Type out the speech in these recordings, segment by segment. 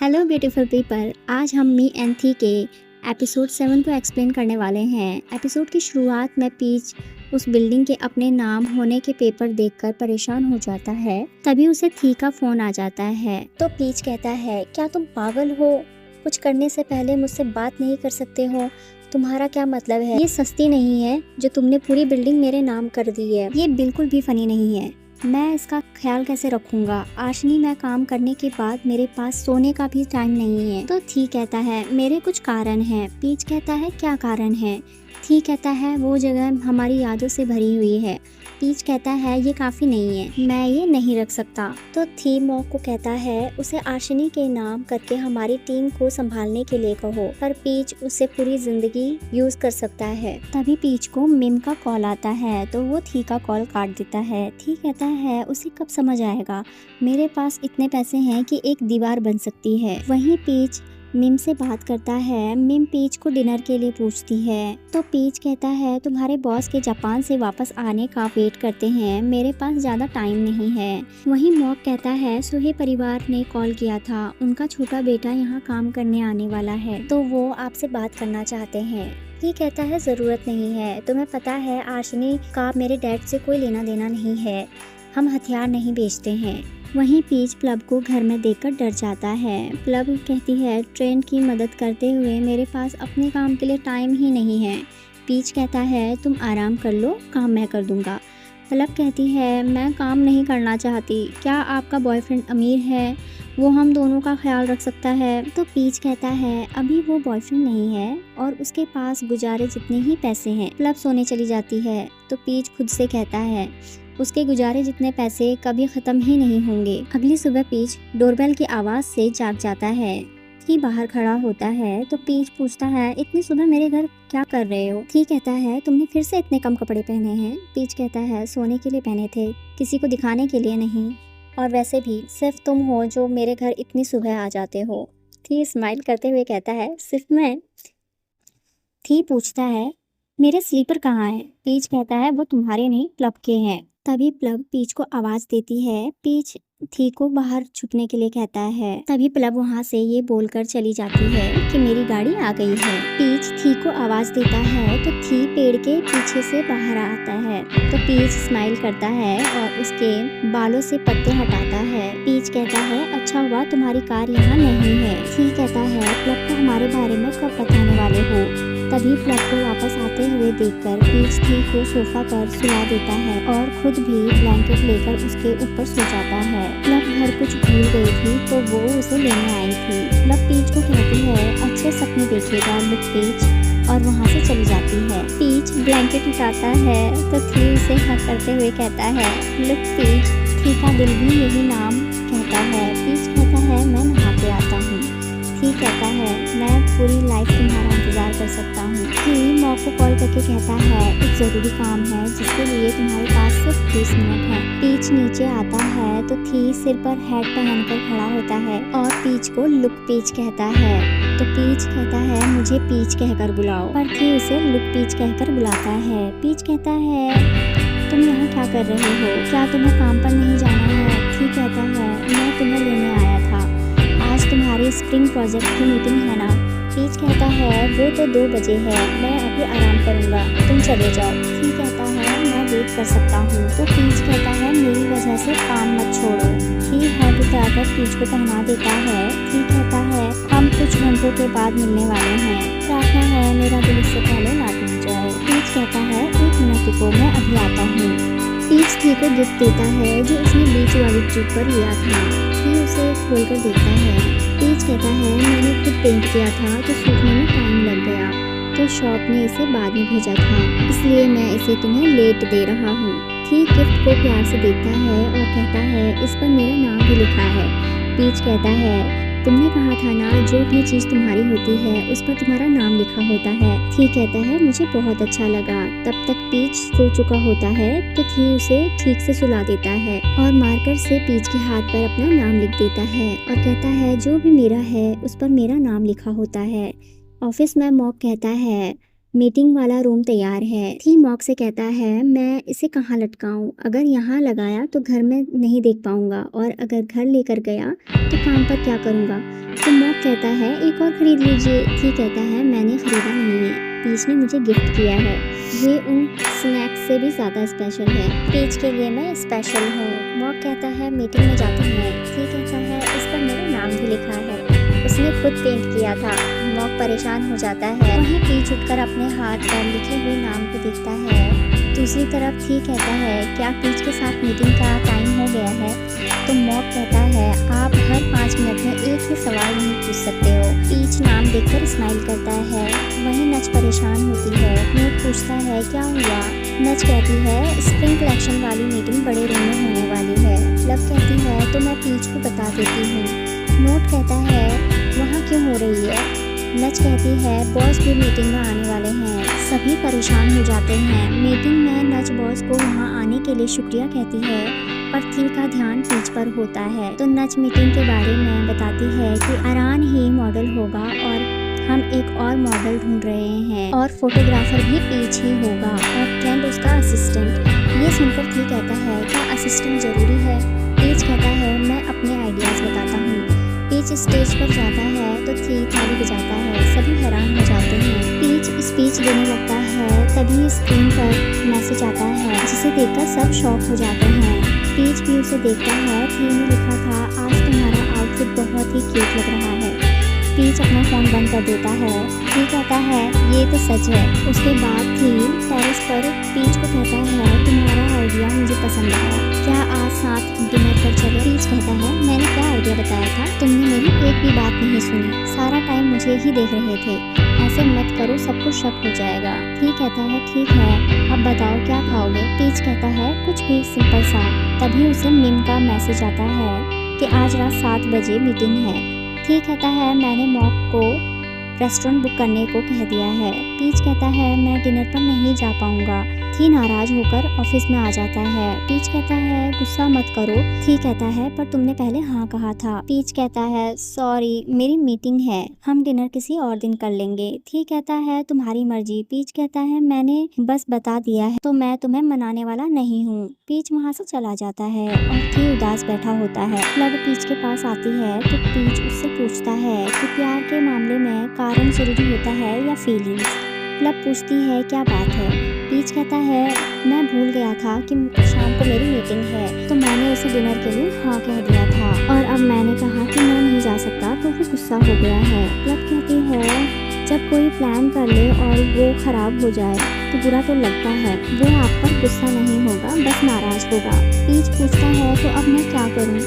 Hello beautiful people, आज हम me and थी के एपिसोड 7 को एक्सप्लेन करने वाले हैं। एपिसोड की शुरुआत में पीच उस बिल्डिंग के अपने नाम होने के पेपर देखकर परेशान हो जाता है। तभी उसे थी का फोन आ जाता है। तो पीच कहता है, क्या तुम पागल हो? कुछ करने से पहले मुझसे बात नहीं कर सकते हो? तुम्हारा क्या मतलब है? ये सस्ती नहीं है जो तुमने पूरी बिल्डिंग मेरे नाम कर दी है। ये बिल्कुल भी फनी नहीं है। मैं इसका ख्याल कैसे रखूंगा? आशनी, मैं काम करने के बाद मेरे पास सोने का भी टाइम नहीं है। तो थी कहता है, मेरे कुछ कारण हैं। पीच कहता है, क्या कारण है? थी कहता है, वो जगह हमारी यादों से भरी हुई है। पीच कहता है, ये काफ़ी नहीं है, मैं ये नहीं रख सकता। तो थी मॉक को कहता है, उसे आशनी के नाम करके हमारी टीम को संभालने के लिए कहो, पर पीच उसे पूरी जिंदगी यूज कर सकता है। तभी पीच को मिम का कॉल आता है, तो वो थी का कॉल काट देता है। थी कहता है, उसे कब समझ आएगा, मेरे पास इतने पैसे हैं कि एक दीवार बन सकती है। वहीं पीच मिम से बात करता है। मिम पीच को डिनर के लिए पूछती है। तो पीच कहता है, तुम्हारे बॉस के जापान से वापस आने का वेट करते हैं, मेरे पास ज़्यादा टाइम नहीं है। वहीं मॉक कहता है, सोहे परिवार ने कॉल किया था, उनका छोटा बेटा यहाँ काम करने आने वाला है, तो वो आपसे बात करना चाहते हैं। ये कहता है, ज़रूरत नहीं है, तुम्हें पता है आशनी का मेरे डैड से कोई लेना देना नहीं है, हम हथियार नहीं बेचते हैं। वहीं पीच प्लब को घर में देखकर डर जाता है। प्लब कहती है, ट्रेन की मदद करते हुए मेरे पास अपने काम के लिए टाइम ही नहीं है। पीच कहता है, तुम आराम कर लो, काम मैं कर दूंगा। प्लब कहती है, मैं काम नहीं करना चाहती, क्या आपका बॉयफ्रेंड अमीर है? वो हम दोनों का ख्याल रख सकता है। तो पीच कहता है, अभी वो बॉयफ्रेंड नहीं है और उसके पास गुजारे जितने ही पैसे हैं। प्लब सोने चली जाती है। तो पीच खुद से कहता है, उसके गुजारे जितने पैसे कभी ख़त्म ही नहीं होंगे। अगली सुबह पीच डोरबेल की आवाज़ से जाग जाता है। थी बाहर खड़ा होता है। तो पीच पूछता है, इतनी सुबह मेरे घर क्या कर रहे हो? थी कहता है, तुमने फिर से इतने कम कपड़े पहने हैं। पीच कहता है, सोने के लिए पहने थे, किसी को दिखाने के लिए नहीं, और वैसे भी सिर्फ तुम हो जो मेरे घर इतनी सुबह आ जाते हो। थी स्माइल करते हुए कहता है, सिर्फ मैं? थी पूछता है, मेरे स्लीपर कहाँ हैं? पीच कहता है, वो तुम्हारे नहीं, प्लब के हैं। तभी प्लब पीच को आवाज देती है। पीच थी को बाहर छुपने के लिए कहता है। तभी प्लब वहाँ से ये बोलकर चली जाती है कि मेरी गाड़ी आ गई है। पीच थी को आवाज देता है तो थी पेड़ के पीछे से बाहर आता है। तो पीच स्माइल करता है और उसके बालों से पत्ते हटाता है। पीच कहता है, अच्छा हुआ तुम्हारी कार यहाँ नहीं है। थी कहता है, प्लब को हमारे बारे में कब बताने वाले हो? तभी प्लब को वापस आते हुए देखकर पीच थी को सोफा पर सुला देता है और खुद भी ब्लैंकेट लेकर उसके ऊपर सो जाता है। प्लब घर कुछ भूल गई थी तो वो उसे लेने आई थी। प्लब पीच को कहती है, अच्छे सपने देखेगा लुक पीच, और वहाँ से चली जाती है। पीच ब्लैंकेट उठाता है तो थी उसे हक करते हुए कहता है, लुक पीच। थी का दिल भी यही नाम कहता है। पीच कहता है, मैं नहा के आता हूँ। थी कहता है, मैं पूरी लाइफ तुम्हारा इंतजार कर सकता हूँ। थी मॉक को कॉल करके कहता है, एक ज़रूरी काम है जिसके लिए तुम्हारे पास सिर्फ 20 मिनट है। पीच नीचे आता है तो थी सिर पर हैट पहनकर खड़ा होता है और पीच को लुक पीच कहता है। तो पीच कहता है, मुझे पीच कहकर बुलाओ, पर थी उसे लुक पीच कहकर बुलाता है। पीच कहता है, तुम यहाँ क्या कर रहे हो? क्या तुम्हें काम पर नहीं जाना है? थी कहता है, मैं तुम्हें लेने आया था, आज तुम्हारी स्प्रिंग प्रोजेक्ट की मीटिंग है ना? पीच कहता है, वो तो 2 बजे है, मैं अभी आराम करूँगा, तुम चले जाओ। थी कहता है, मैं वेट कर सकता हूँ। तो पीच कहता है, मेरी वजह से काम मत छोड़ो। थी हैट उतारकर पीच को पहना देता है। थी कहता है, हम कुछ घंटों के बाद मिलने वाले हैं, प्रार्थना है मेरा दिल इससे पहले ना टूट जाए। पीच कहता है, 1 मिनट रुको, मैं अभी आता हूँ। पीच थी को गिफ्ट देता है जो उसने बीच वाली ट्रिप पर लिया था। थी उसे खोलकर देखता है। पीच कहता है, मैंने खुद पेंट किया था तो सूखने में टाइम लग गया, तो शॉप ने इसे बाद में भेजा था, इसलिए मैं इसे तुम्हें लेट दे रहा हूँ। थी गिफ्ट को प्यार से देखता है और कहता है, इस पर मेरा नाम भी लिखा है। पीच कहता है, तुमने कहा था ना, जो भी चीज़ तुम्हारी होती है उस पर तुम्हारा नाम लिखा होता है। थी कहता है, मुझे बहुत अच्छा लगा। तब तक पीच सो चुका होता है तो थी उसे ठीक से सुला देता है और मार्कर से पीच के हाथ पर अपना नाम लिख देता है और कहता है, जो भी मेरा है उस पर मेरा नाम लिखा होता है। ऑफिस में मॉक कहता है, मीटिंग वाला रूम तैयार है। थी मॉक से कहता है, मैं इसे कहाँ लटकाऊं? अगर यहाँ लगाया तो घर में नहीं देख पाऊंगा, और अगर घर लेकर गया तो काम पर क्या करूंगा? तो मॉक कहता है, एक और खरीद लीजिए। थी कहता है, मैंने खरीदा नहीं है, पीच ने मुझे गिफ्ट किया है। ये उन स्नैक्स से भी ज़्यादा स्पेशल है। पीच के लिए मैं स्पेशल हूँ। मॉक कहता है, मीटिंग में जाते हैं। थी कहता है, इस पर मेरा नाम भी लिखा है, उसने खुद पेंट किया था। मॉक परेशान हो जाता है। वहीं पीच उठकर अपने हाथ पर लिखे हुए नाम को देखता है। दूसरी तरफ थी कहता है, क्या पीच के साथ मीटिंग का टाइम हो गया है? तो मॉक कहता है, आप हर 5 मिनट में एक ही सवाल नहीं पूछ सकते हो। पीच नाम देखकर स्माइल करता है। वहीं नच परेशान होती है। नोट पूछता है, क्या हुआ? नच कहती है, स्प्रिंग कलेक्शन वाली मीटिंग बड़े रूम में होने वाली है। लव कहती है, तो मैं पीच को बता देती हूँ। नोट कहता है, वहाँ क्यों हो रही है? नच कहती है, बॉस भी मीटिंग में आने वाले हैं। सभी परेशान हो जाते हैं। मीटिंग में नच बॉस को वहाँ आने के लिए शुक्रिया कहती है, पर थी का ध्यान पीच पर होता है। तो नच मीटिंग के बारे में बताती है कि अरान ही मॉडल होगा और हम एक और मॉडल ढूंढ रहे हैं, और फोटोग्राफर भी पीच ही होगा, और ट्रेंड उसका असिस्टेंट। ये सुनकर थी कहता है, क्या असिस्टेंट जरूरी है? पीच कहता है, मैं अपने आइडियाज़ बताता हूँ। पीच स्टेज पर जाता है तो थी थाली बजाता है। सभी हैरान हो जाते हैं। पीच स्पीच देने लगता है, तभी स्क्रीन पर मैसेज आता है, जिसे देखकर सब शॉक हो जाते हैं। पीच भी उसे देखता है। थी ने लिखा था, आज तुम्हारा आउटफिट बहुत ही क्यूट लग रहा है। पीच अपना फ़ोन बंद कर देता है। थी कहता है, ये तो सच है। उसके बाद थी टेरेस पर पीच को कहता है, तुम्हारा आइडिया मुझे पसंद आया, क्या आज साथ डिनर पर चले? पीच कहता है, मैंने क्या आइडिया बताया था? तुमने मेरी एक भी बात नहीं सुनी, सारा टाइम मुझे ही देख रहे थे। ऐसे मत करो, सबको शक हो जाएगा। थी कहता है, ठीक है, अब बताओ क्या खाओगे? पीच कहता है, कुछ भी सिंपल सा। तभी उसे मिम का मैसेज आता है कि आज रात 7 बजे मीटिंग है। थी कहता है, मैंने मॉक को रेस्टोरेंट बुक करने को कह दिया है। पीच कहता है, मैं डिनर पर नहीं जा पाऊंगा। थी नाराज होकर ऑफिस में आ जाता है। पीच कहता है, गुस्सा मत करो। थी कहता है, पर तुमने पहले हाँ कहा था। पीच कहता है, सॉरी, मेरी मीटिंग है, हम डिनर किसी और दिन कर लेंगे। थी कहता है, तुम्हारी मर्जी। पीच कहता है, मैंने बस बता दिया है, तो मैं तुम्हें मनाने वाला नहीं हूँ। पीच वहाँ से चला जाता है और थी उदास बैठा होता है। लव पीच के पास आती है तो पीच उससे पूछता है कि प्यार के मामले में कारण जरूरी होता है या फीलिंग्स? लव पूछती है, क्या बात है? पीच कहता है, मैं भूल गया था कि शाम को मेरी मीटिंग है, तो मैंने उसे डिनर के लिए हाँ कह दिया था, और अब मैंने कहा कि मैं नहीं जा सकता तो वो गुस्सा हो गया है। लव कहती है, जब कोई प्लान कर ले और वो खराब हो जाए तो बुरा तो लगता है। वो आप पर गुस्सा नहीं होगा, बस नाराज होगा। पीच पूछता है, तो अब मैं क्या करूँ?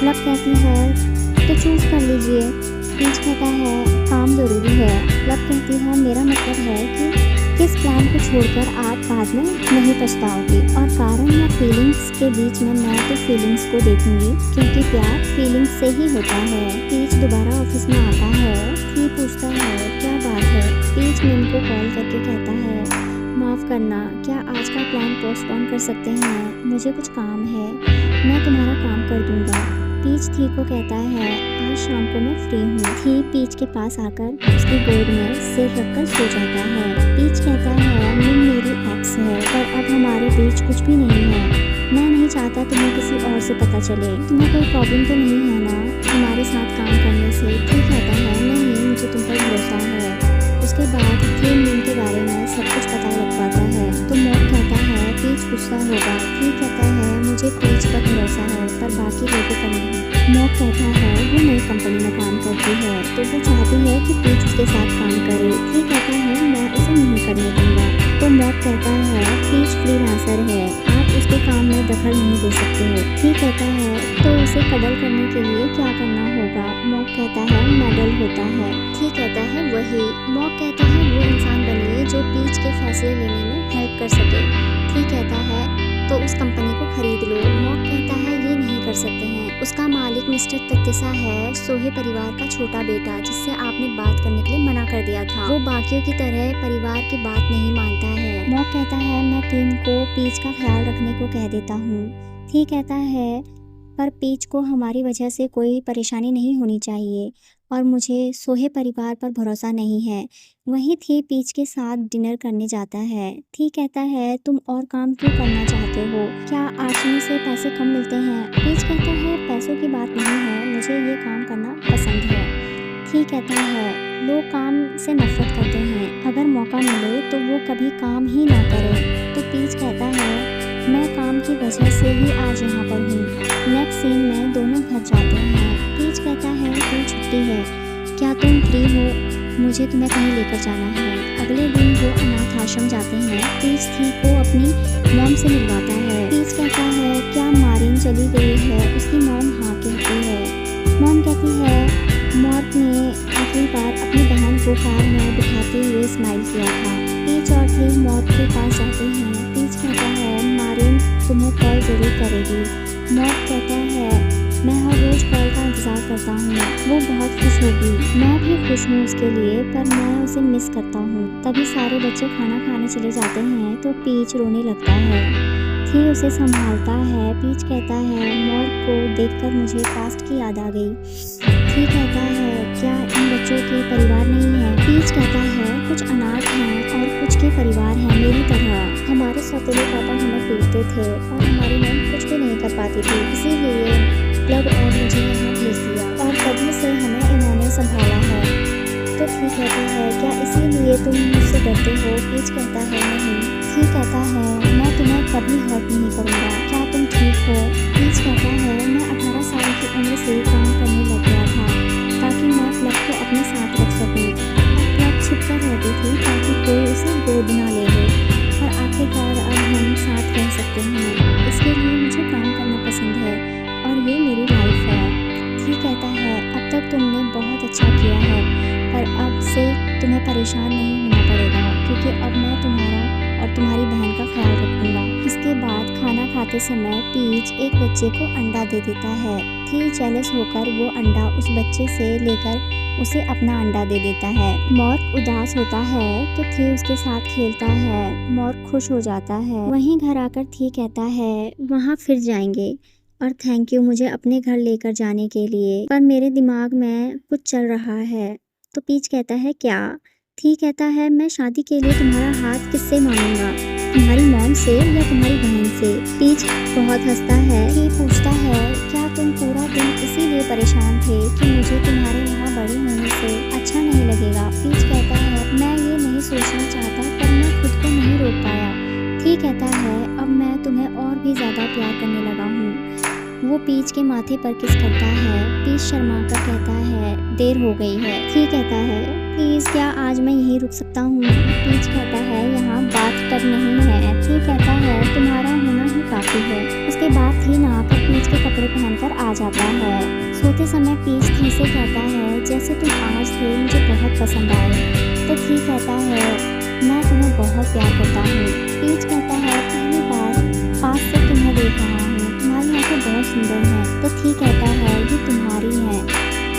लव कहती है, तो चूज कर लीजिए। पीच कहता है, काम जरूरी है। लव कहती है, मेरा मतलब है कि किस प्लान को छोड़कर आप बाद में नहीं पछताओगी, और कारण या फीलिंग्स के बीच में मैं तो फीलिंग्स को देखूंगी, क्योंकि प्यार फीलिंग्स से ही होता है। पीच दोबारा ऑफिस में आता है। थी पूछता है, क्या बात है? पीच मिम को कॉल करके कहता है, माफ़ करना, क्या आज का प्लान पोस्टपोन कर सकते हैं? मुझे कुछ काम है, मैं तुम्हारा काम कर दूंगा। पीच थी को कहता है, आज शाम को मैं फ्री हूँ। थी पीच के पास आकर उसकी गोद में सिर रखकर सो जाता है। पीच कहता है, मिम मेरी एक्स है, पर अब हमारे बीच कुछ भी नहीं है। मैं नहीं चाहता तुम्हें किसी और से पता चले। तुम्हें कोई प्रॉब्लम तो नहीं है ना हमारे साथ काम करने से? थी कहता है, नहीं, मुझे तुम पर भरोसा है। उसके बाद थी मिम के बारे में सब कुछ पता लग पाता है। तो मॉक कहता है, पीच गुस्सा होगा। थी कहता है, मुझे पीच पर भरोसा है, पर बाकी लोगों पर नहीं। मॉक कहता है, वो नई कंपनी में काम करती है, तो वो चाहती है कि पीच उसके साथ काम करे। थी कहता है, मैं उसे नहीं करने दूंगा। तो मॉक कहता है, पीच फ्रीलांसर है, आप उसके काम में दखल नहीं दे सकते हो। थी कहता है, तो उसे कदर करने के लिए क्या करना होगा? मॉक कहता है, मेडल होता है। थी कहता है, वही। मॉक कहता है, वो इंसान बनिए जो पीच के फैसले लेने में हेल्प कर सके। थी कहता है, तो उस कंपनी को खरीद लो। मॉक कहता है, ये नहीं कर सकते हैं, उसका मालिक मिस्टर तत्तिसा है, सोहे परिवार का छोटा बेटा, जिससे आपने बात करने के लिए मना कर दिया था। वो बाकियों की तरह परिवार की बात नहीं मानता है। मॉक कहता है, मैं टीम को पीच का ख्याल रखने को कह देता हूँ। थी कहता है, पर पीच को हमारी वजह से कोई परेशानी नहीं होनी चाहिए और मुझे सोहे परिवार पर भरोसा नहीं है। वहीं थी पीच के साथ डिनर करने जाता है। थी कहता है, तुम और काम क्यों करना चाहते हो? क्या आर्चनी से पैसे कम मिलते हैं? पीच कहता है, पैसों की बात नहीं है, मुझे ये काम करना पसंद है। थी कहता है, लोग काम से नफरत करते हैं, अगर मौका मिले तो वो कभी काम ही ना करे। तो पीच कहता है, मैं काम की वजह से ही आज यहाँ पर हूँ। नेक्स्ट सीन में दोनों घर जाते हैं। पीच कहता है, कल छुट्टी है, क्या तुम फ्री हो? मुझे तुम्हें कहीं लेकर जाना है। अगले दिन वो अनाथ आश्रम जाते हैं। पीच थी को अपनी मॉम से मिलवाता है। पीच कहता है, क्या मारिन चली गई है? उसकी मॉम हाँ कहती है। मॉम कहती है, मॉर्क ने आखिरी बार अपनी बहन को कार में बिठाते हुए स्माइल किया था। पीच और थी मॉर्क के पास जाते हैं। पीच कहता है, मारिन तुम्हें कॉल जरूर करेगी। मॉर्क कहता है, मैं हर रोज कॉल का इंतज़ार करता हूँ, वो बहुत खुश होगी। मैं भी खुश हूँ उसके लिए, पर मैं उसे मिस करता हूँ। तभी सारे बच्चे खाना खाने चले जाते हैं तो पीच रोने लगता है। थी उसे संभालता है। पीच कहता है, मॉर्क को देखकर मुझे पास्ट की याद आ गई। थी कहता है, क्या इन बच्चों के परिवार नहीं है? पीच कहता है, कुछ अनाथ हैं और कुछ के परिवार हैं मेरी तरह। हमारे सौतेले पापा हमें पीटते थे और हमारी मॉम कुछ भी नहीं कर पाती थी, इसीलिए क्लब और मुझे यहाँ भेज दिया और तभी से हमें इन्होंने संभाला है। तो थी कहता है, क्या इसीलिए तुम मुझसे डरते हो? पीच कहता है, नहीं। थी कहता है, मैं तुम्हें कभी हर्ट नहीं करूँगा, क्या तुम ठीक हो? पीच कहता है, मैं 18 साल की उम्र से काम करने लग गया था ताकि मैं क्लब को अपने साथ रख सकूँ। क्लब छुप कर रहती थी ताकि कोई उसे गोद ना ले और आखिरकार अब हम साथ रह सकते हैं। इसके लिए मुझे काम करना पसंद है और ये मेरी लाइफ है। थी कहता है, अब तक तुमने बहुत अच्छा किया है, पर अब से तुम्हें परेशान नहीं होना पड़ेगा क्योंकि अब मैं तुम्हारा और तुम्हारी बहन का ख्याल रखूँगा। इसके बाद खाना खाते समय पीच एक बच्चे को अंडा दे देता है। थी जेलस होकर वो अंडा उस बच्चे से लेकर उसे अपना अंडा दे देता है। मॉर्क उदास होता है तो थी उसके साथ खेलता है। मॉर्क खुश हो जाता है। वहीं घर आकर थी कहता है, वहाँ फिर जाएंगे और थैंक यू मुझे अपने घर लेकर जाने के लिए, पर मेरे दिमाग में कुछ चल रहा है। तो पीच कहता है, क्या? थी कहता है, मैं शादी के लिए तुम्हारा हाथ किससे मांगूंगा, तुम्हारी मॉम से या तुम्हारी बहन से? पीच बहुत हंसता है। थी पूछता है, क्या तुम पूरा दिन इसीलिए परेशान थे कि मुझे तुम्हारे यहाँ बड़ी होने से अच्छा नहीं लगेगा? पीच कहता है, मैं ये नहीं सोचना चाहता, पर मैं खुद को नहीं रोक पाया। थी कहता है, अब मैं तुम्हें और भी ज़्यादा प्यार करने लगा हूँ। वो पीच के माथे पर किस करता है। पीच शर्मा कर कहता है, देर हो गई है। थी कहता है, प्लीज़ क्या आज मैं यहीं रुक सकता हूँ? पीच कहता है, यहाँ बात टब नहीं है। थी कहता है, तुम्हारा होना ही काफ़ी है। उसके बाद थी नहाकर पीच के कपड़े पहनकर आ जाता है। सोते समय पीच थी से कहता है, जैसे तुम आज थे मुझे बहुत पसंद आए। तो थी कहता है, मैं तुम्हें बहुत प्यार करता हूँ। पीच कहता है, पहली बार पास से तुम्हें देख रहा हूँ, तुम्हारी आंखें बहुत सुंदर हैं। तो थी कहता है, ये तुम्हारी है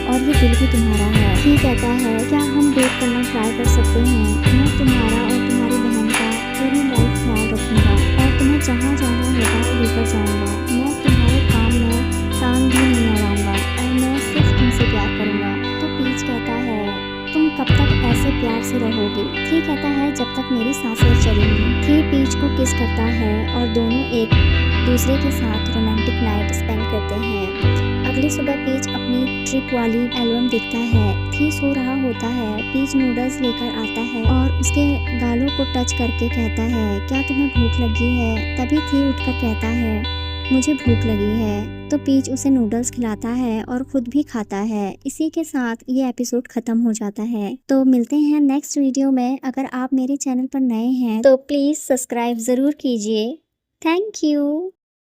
और ये दिल भी तुम्हारा है। थी कहता है, क्या हम डेट करना ट्राई कर सकते हैं? मैं तुम्हारा और तुम्हारी बहन का पूरी लाइफ ख्याल रखूँगा और तुम्हें जहाँ जाना होगा लेकर जाऊँगा। मैं तुम्हारे काम में टांग भी नहीं अड़ाऊँगा और मैं सिर्फ तुमसे प्यार करूँगा। तो पीच कहता है, तुम कब तक ऐसे प्यार से रहोगे? थी कहता है, जब तक मेरी सांसें चलेंगी। थी पीच को किस करता है और दोनों एक दूसरे के साथ रोमांटिक नाइट स्पेंड करते हैं। अगली सुबह पीच अपनी ट्रिप वाली एल्बम देखता है। थी सो रहा होता है। पीच नूडल्स लेकर आता है और उसके गालों को टच करके कहता है, क्या तुम्हें भूख लगी है? तभी थी उठकर कहता है, मुझे भूख लगी है। तो पीच उसे नूडल्स खिलाता है और खुद भी खाता है। इसी के साथ ये एपिसोड खत्म हो जाता है। तो मिलते हैं नेक्स्ट वीडियो में। अगर आप मेरे चैनल पर नए हैं तो प्लीज़ सब्सक्राइब ज़रूर कीजिए। Thank you.